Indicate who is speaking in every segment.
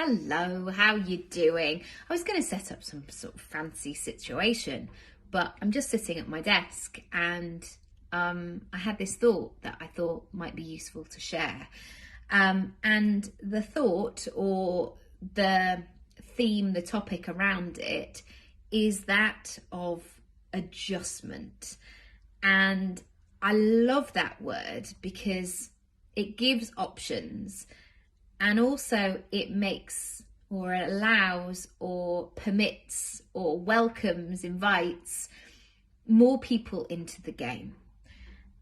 Speaker 1: Hello, how you doing? I was going to set up some sort of fancy situation, but I'm just sitting at my desk and I had this thought that I thought might be useful to share. And the thought or the theme, the topic around it is that of adjustment. And I love that word because it gives options. And also it makes or allows or permits or welcomes, invites more people into the game.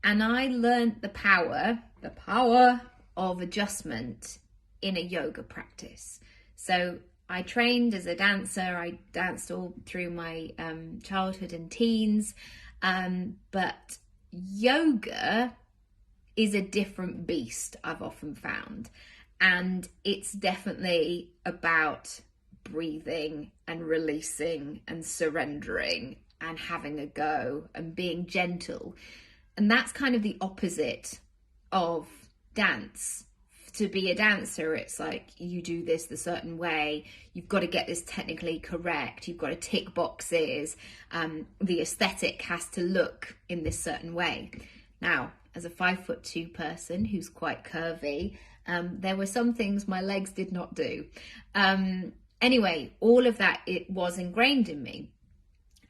Speaker 1: And I learned the power of adjustment in a yoga practice. So I trained as a dancer. I danced all through my childhood and teens. But yoga is a different beast, I've often found. And it's definitely about breathing and releasing and surrendering and having a go and being gentle. And that's kind of the opposite of dance. To be a dancer, it's like you do this the certain way. You've got to get this technically correct. You've got to tick boxes. The aesthetic has to look in this certain way. Now, as a 5'2" person who's quite curvy, there were some things my legs did not do. Anyway, all of that, it was ingrained in me.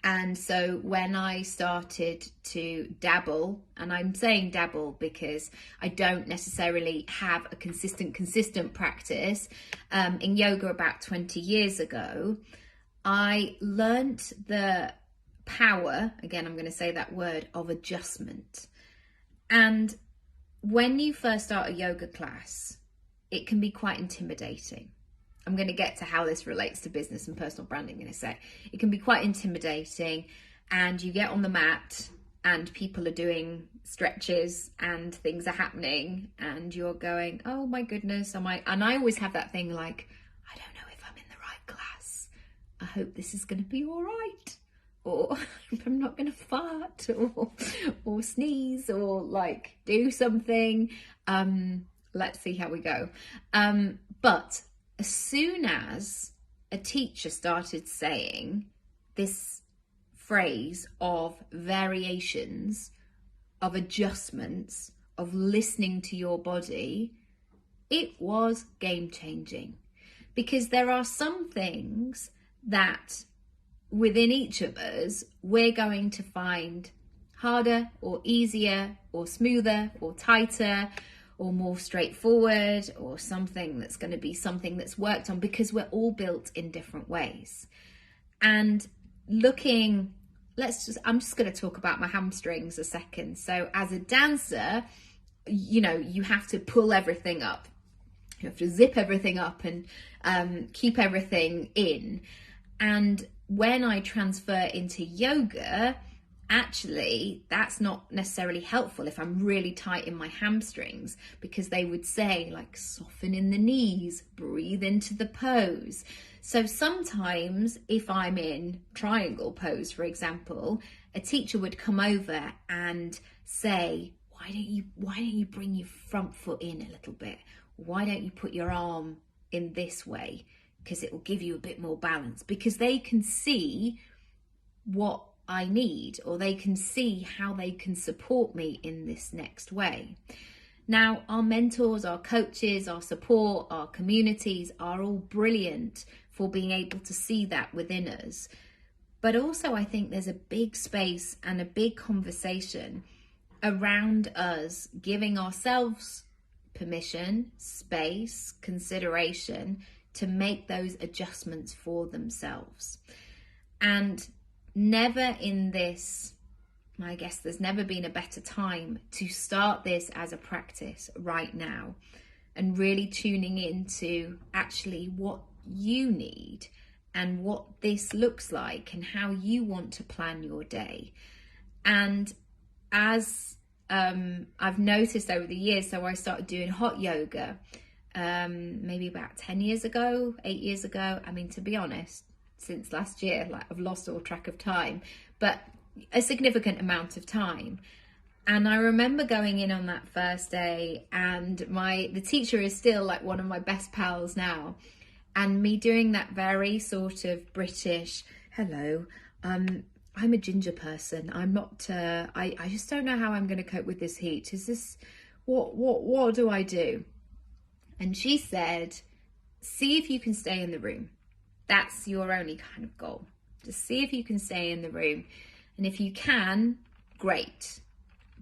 Speaker 1: And so when I started to dabble, and I'm saying dabble because I don't necessarily have a consistent practice, in yoga about 20 years ago, I learnt the power, again, I'm going to say that word, of adjustment. And when you first start a yoga class, it can be quite intimidating. I'm going to get to how this relates to business and personal branding in a sec. It can be quite intimidating, and you get on the mat and people are doing stretches and things are happening and you're going, oh my goodness, am I? And I always have that thing like, I don't know if I'm in the right class. I hope this is going to be all right. Or if I'm not going to fart or sneeze or like do something. Let's see how we go. But as soon as a teacher started saying this phrase of variations, of adjustments, of listening to your body, it was game changing. Because there are some things that within each of us, we're going to find harder or easier or smoother or tighter or more straightforward, or something that's going to be something that's worked on, because we're all built in different ways. And I'm just going to talk about my hamstrings a second. So as a dancer, you have to pull everything up. You have to zip everything up and keep everything in. And when I transfer into yoga, actually, that's not necessarily helpful if I'm really tight in my hamstrings, because they would say like soften in the knees, breathe into the pose. So sometimes if I'm in triangle pose, for example, a teacher would come over and say, why don't you bring your front foot in a little bit? Why don't you put your arm in this way? Because it will give you a bit more balance, because they can see what I need, or they can see how they can support me in this next way. Now, our mentors, our coaches, our support, our communities are all brilliant for being able to see that within us. But also I think there's a big space and a big conversation around us giving ourselves permission, space, consideration to make those adjustments for themselves. And never in this, I guess there's never been a better time to start this as a practice right now, and really tuning into actually what you need and what this looks like and how you want to plan your day. And as I've noticed over the years, so I started doing hot yoga maybe about 8 years ago. I mean, to be honest, since last year, like I've lost all track of time, but a significant amount of time. And I remember going in on that first day, and the teacher is still like one of my best pals now. And me doing that very sort of British, hello, I'm a ginger person. I'm not, I just don't know how I'm going to cope with this heat. Is this, what do I do? And she said, see if you can stay in the room. That's your only kind of goal. Just see if you can stay in the room. And if you can, great.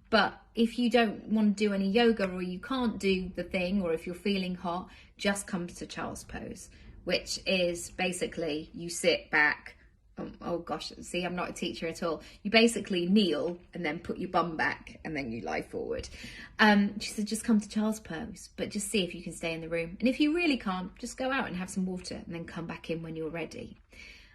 Speaker 1: But if you don't want to do any yoga, or you can't do the thing, or if you're feeling hot, just come to child's pose, which is basically you sit back. Oh gosh, see, I'm not a teacher at all. You basically kneel and then put your bum back and then you lie forward. She said, just come to child's pose, but just see if you can stay in the room. And if you really can't, just go out and have some water and then come back in when you're ready.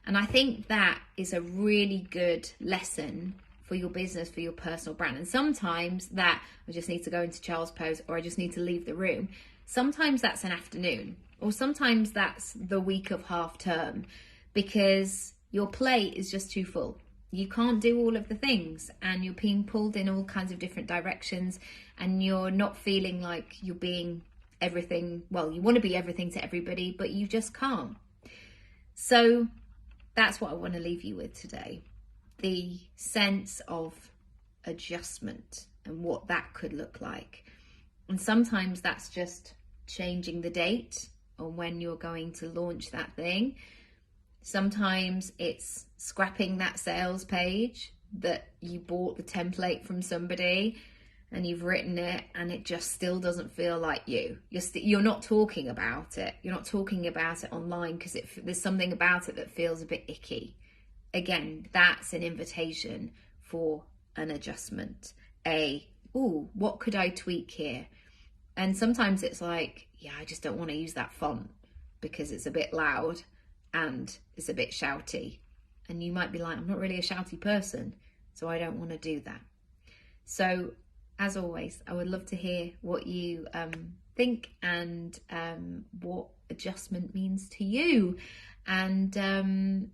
Speaker 1: And I think that is a really good lesson for your business, for your personal brand. And sometimes that, I just need to go into child's pose, or I just need to leave the room. Sometimes that's an afternoon, or sometimes that's the week of half term, because your plate is just too full. You can't do all of the things, and you're being pulled in all kinds of different directions, and you're not feeling like you're being everything. Well, you want to be everything to everybody, but you just can't. So that's what I want to leave you with today. The sense of adjustment and what that could look like. And sometimes that's just changing the date on when you're going to launch that thing. Sometimes it's scrapping that sales page that you bought the template from somebody and you've written it and it just still doesn't feel like you. You're not talking about it. You're not talking about it online because there's something about it that feels a bit icky. Again, that's an invitation for an adjustment. What could I tweak here? And sometimes it's like, yeah, I just don't want to use that font because it's a bit loud and it's a bit shouty. And you might be like, I'm not really a shouty person, so I don't want to do that. So as always, I would love to hear what you think and what adjustment means to you. And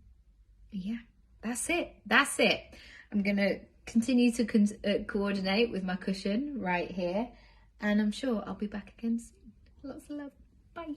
Speaker 1: yeah, that's it. I'm going to continue to coordinate with my cushion right here. And I'm sure I'll be back again soon. Lots of love. Bye.